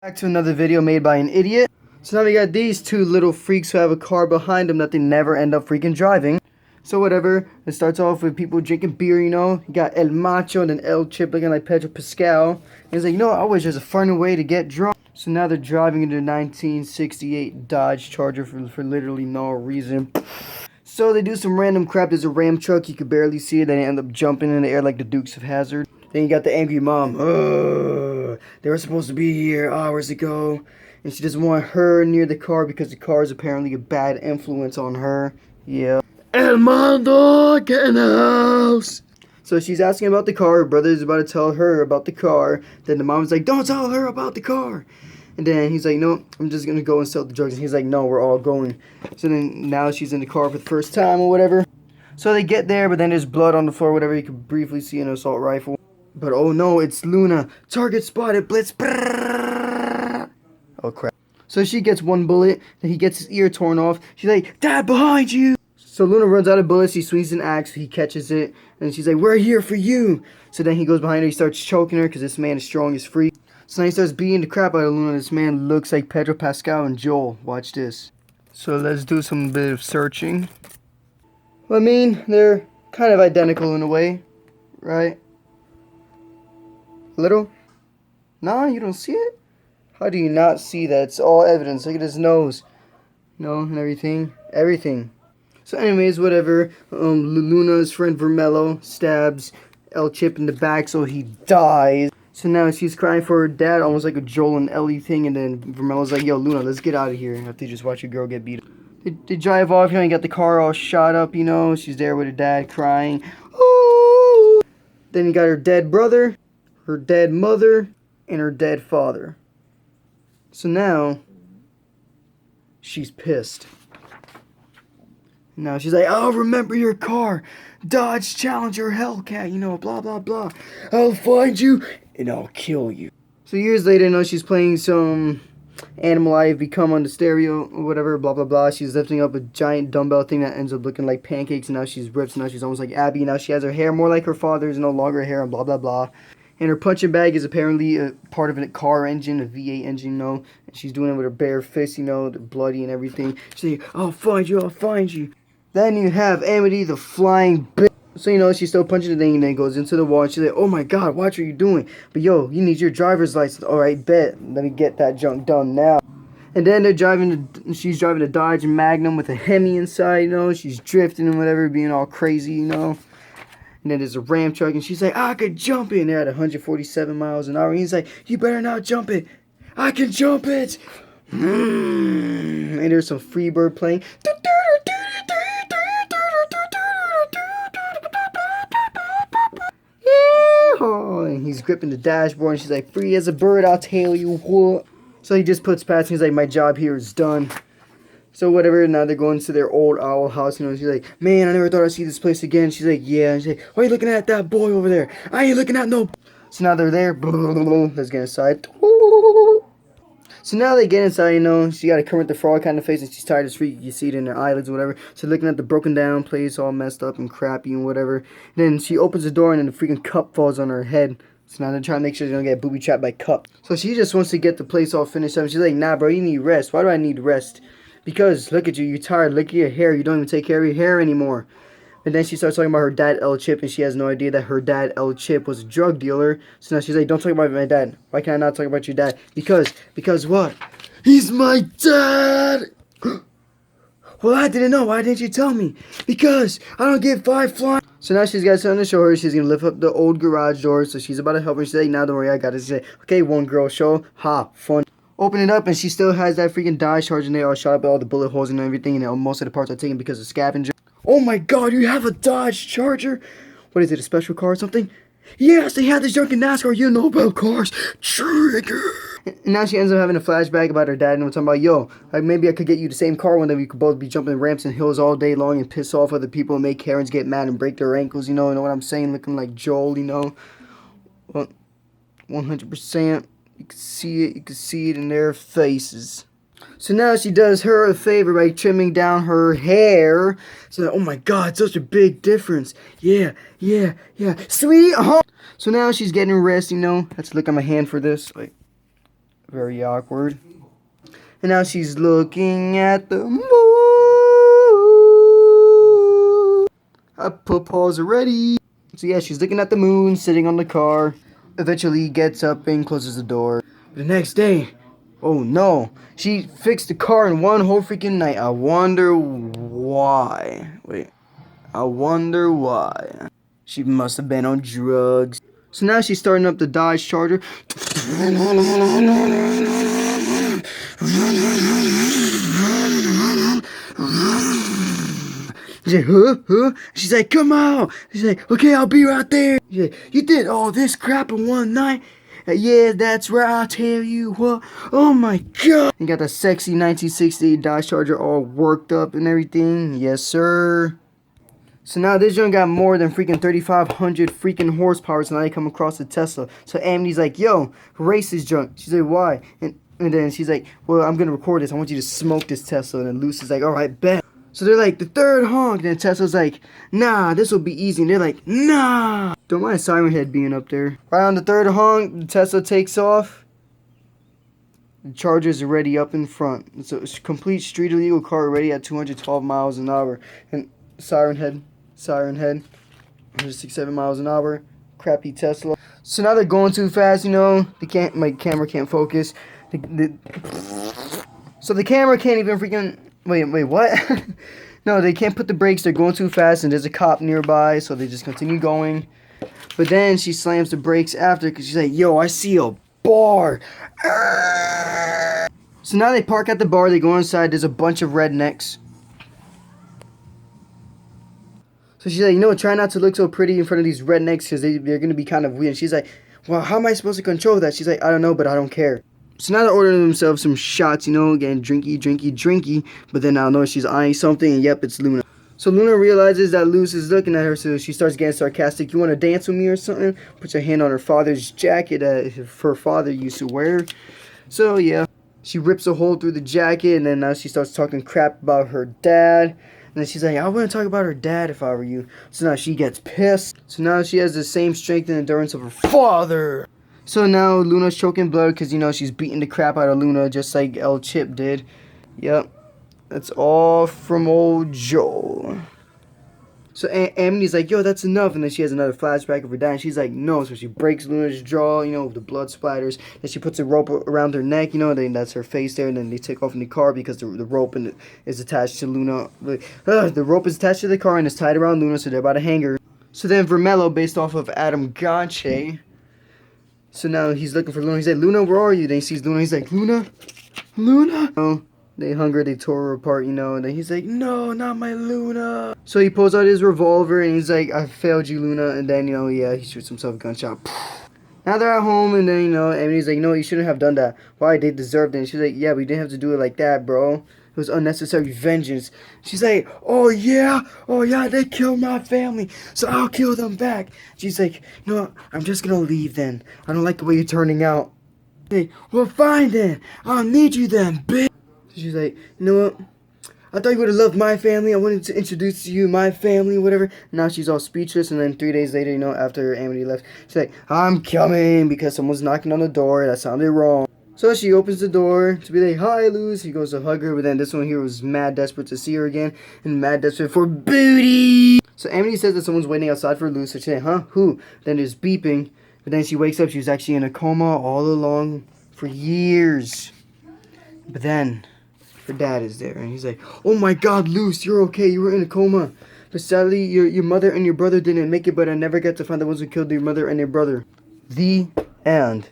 Back to another video made by an idiot. So now we got these two little freaks who have a car behind them that they never end up freaking driving. So whatever, it starts off with people drinking beer, you know. You got El Macho and then El Chip looking like Pedro Pascal. And he's like, you know what, I wish there's a funner way to get drunk. So now they're driving into a 1968 Dodge Charger for literally no reason. So they do some random crap. There's a Ram truck, you could barely see it. Then they end up jumping in the air like the Dukes of Hazzard. Then you got the angry mom. They were supposed to be here hours ago. And she doesn't want her near the car because the car is apparently a bad influence on her. Yeah. El Mando, get in the house! So she's asking about the car. Her brother's about to tell her about the car. Then the mom's like, don't tell her about the car. And then he's like, no, I'm just going to go and sell the drugs. And he's like, no, we're all going. So then now she's in the car for the first time or whatever. So they get there, but then there's blood on the floor, whatever. You can briefly see an assault rifle. But oh no, it's Luna. Target spotted, blitz. Oh crap. So she gets one bullet, then he gets his ear torn off. She's like, Dad, behind you! So Luna runs out of bullets, she swings an axe, he catches it, and she's like, we're here for you! So then he goes behind her, he starts choking her, because this man is strong as freak. So now he starts beating the crap out of Luna. This man looks like Pedro Pascal and Joel. Watch this. So let's do some bit of searching. Well, I mean, they're kind of identical in a way, right? Little? Nah, you don't see it? How do you not see that? It's all evidence. Look at his nose. No, and everything. Everything. So anyways, whatever. Luna's friend Vermello stabs El Chip in the back so he dies. So now she's crying for her dad, almost like a Joel and Ellie thing. And then Vermello's like, yo, Luna, let's get out of here. After you just watch your girl get beat up. They drive off, you know, and got the car all shot up, you know. She's there with her dad crying. Ooh. Then you got her dead brother, her dead mother, and her dead father. So now, she's pissed. Now she's like, I'll remember your car. Dodge Challenger Hellcat, you know, blah, blah, blah. I'll find you, and I'll kill you. So years later, you know, she's playing some Animal I've Become on the stereo, or whatever, blah, blah, blah. She's lifting up a giant dumbbell thing that ends up looking like pancakes, and now she's ripped, so now she's almost like Abby. Now she has her hair more like her father's, no longer hair, and blah, blah, blah. And her punching bag is apparently a part of a car engine, a V8 engine, you know. And she's doing it with her bare fist, you know, bloody and everything. She's like, I'll find you, I'll find you. Then you have Amity, the flying bitch. So, you know, she's still punching the thing and then goes into the wall. And she's like, oh my God, watch what you're doing. But yo, you need your driver's license. All right, bet. Let me get that junk done now. And then she's driving a Dodge Magnum with a Hemi inside, you know. She's drifting and whatever, being all crazy, you know. And then there's a Ram truck, and she's like, I could jump it. And they're at 147 miles an hour. And he's like, you better not jump it. I can jump it. And there's some Freebird playing. And he's gripping the dashboard, and she's like, free as a bird, I'll tell you what. So he just puts past, and he's like, my job here is done. So whatever, now they're going to their old owl house, you know. She's like, man, I never thought I'd see this place again. She's like, yeah. And she's like, why are you looking at that boy over there? I ain't looking at no. So now they're there. Let's get inside. So now they get inside, you know. She got a Kermit the Frog kind of face, and she's tired as freak. You see it in her eyelids or whatever. So looking at the broken down place, all messed up and crappy and whatever. And then she opens the door, and then the freaking cup falls on her head. So now they're trying to make sure they don't get booby trapped by cup. So she just wants to get the place all finished up. She's like, nah, bro, you need rest. Why do I need rest? Because, look at you, you're tired, look at your hair, you don't even take care of your hair anymore. And then she starts talking about her dad, El Chip, and she has no idea that her dad, El Chip, was a drug dealer. So now she's like, don't talk about my dad. Why can't I not talk about your dad? Because what? He's my dad! Well, I didn't know, why didn't you tell me? Because I don't get 5 flying. So now she's got something to show her. She's going to lift up the old garage door, so she's about to help her. She's like, nah, don't worry, I got it. She's like, okay, one girl show, ha, fun. Open it up, and she still has that freaking Dodge Charger, and they all shot up all the bullet holes and everything, and most of the parts are taken because of scavenger. Oh my God, you have a Dodge Charger? What is it, a special car or something? Yes, they had this junk in NASCAR, you know about cars. Trigger. And now she ends up having a flashback about her dad, and we're talking about, yo, maybe I could get you the same car one day. We could both be jumping ramps and hills all day long and piss off other people and make Karens get mad and break their ankles, you know what I'm saying? Looking like Joel, you know. Well, 100%. You can see it in their faces. So now she does her a favor by trimming down her hair. So, oh my God, such a big difference. Yeah. Sweet. So now she's getting rest, you know. Let's look at my hand for this. Like, Very awkward. And now she's looking at the moon. I put pause already. So yeah, she's looking at the moon, sitting on the car. Eventually gets up and closes the door. The next day, oh no, she fixed the car in one whole freaking night. I wonder why. I wonder why. She must have been on drugs. So now she's starting up the Dodge Charger. She's like, huh? She's like, come out. She's like, okay, I'll be right there. She's like, you did all this crap in one night? Yeah, that's right, I'll tell you what. Oh my god. You got the sexy 1968 Dodge Charger all worked up and everything. Yes, sir. So now this joint got more than freaking 3,500 freaking horsepower. So now they come across the Tesla. So Amity's like, yo, race this junk. She's like, why? And then she's like, well, I'm going to record this. I want you to smoke this Tesla. And then Lucy's like, all right, bet. So they're like, the third honk. And then Tesla's like, nah, this will be easy. And they're like, nah. Don't mind Siren Head being up there. Right on the third honk, the Tesla takes off. The Charger's already up in front. It's a complete street illegal car already at 212 miles an hour. And Siren Head, 167 miles an hour. Crappy Tesla. So now they're going too fast, you know. My camera can't focus. So the camera can't even freaking... Wait, what? No, they can't put the brakes. They're going too fast, and there's a cop nearby, so they just continue going. But then she slams the brakes after because she's like, yo, I see a bar. So now they park at the bar. They go inside. There's a bunch of rednecks. So she's like, no, try not to look so pretty in front of these rednecks because they're going to be kind of weird. And she's like, well, how am I supposed to control that? She's like, I don't know, but I don't care. So now they're ordering themselves some shots, you know, getting drinky. But then I know she's eyeing something, and yep, it's Luna. So Luna realizes that Luz is looking at her, so she starts getting sarcastic. You want to dance with me or something? Puts her hand on her father's jacket that her father used to wear. So yeah, she rips a hole through the jacket, and then now she starts talking crap about her dad. And then she's like, I wouldn't talk about her dad if I were you. So now she gets pissed. So now she has the same strength and endurance of her father. So now Luna's choking blood because, you know, she's beating the crap out of Luna just like El Chip did. Yep. That's all from old Joel. So Amity's like, yo, that's enough. And then she has another flashback of her dad. And she's like, no. So she breaks Luna's jaw, you know, with the blood splatters. Then she puts a rope around her neck, you know. Then that's her face there. And then they take off in the car because the rope is attached to Luna. The rope is attached to the car and it's tied around Luna. So they're about to hang her. So then Vermello, based off of Adam Gonche. So now he's looking for Luna. He's like, Luna, where are you? Then he sees Luna. He's like, Luna? Oh, they hung her. They tore her apart, you know. And then he's like, no, not my Luna. So he pulls out his revolver and he's like, I failed you, Luna. And then, you know, yeah, he shoots himself a gunshot. Now they're at home and then, you know, Amity's like, no, you shouldn't have done that. Why? They deserved it. And she's like, yeah, we didn't have to do it like that, bro. It was unnecessary vengeance. She's like, oh yeah, they killed my family, so I'll kill them back. She's like, you know what? I'm just gonna leave then. I don't like the way you're turning out. Hey, well, fine then. I'll need you then, bitch. So she's like, you know what? I thought you would have loved my family. I wanted to introduce to you my family, whatever. Now she's all speechless, and then 3 days later, you know, after Amity left, she's like, I'm coming because someone's knocking on the door. That sounded wrong. So she opens the door to be like, hi, Luz. He goes to hug her, but then this one here was mad desperate to see her again and mad desperate for booty. So Amity says that someone's waiting outside for Luz. So she's like, huh? Who? Then there's beeping. But then she wakes up. She was actually in a coma all along for years. But then her dad is there, and he's like, oh my God, Luz, you're okay. You were in a coma. But sadly, your mother and your brother didn't make it, but I never got to find the ones who killed your mother and your brother. The end.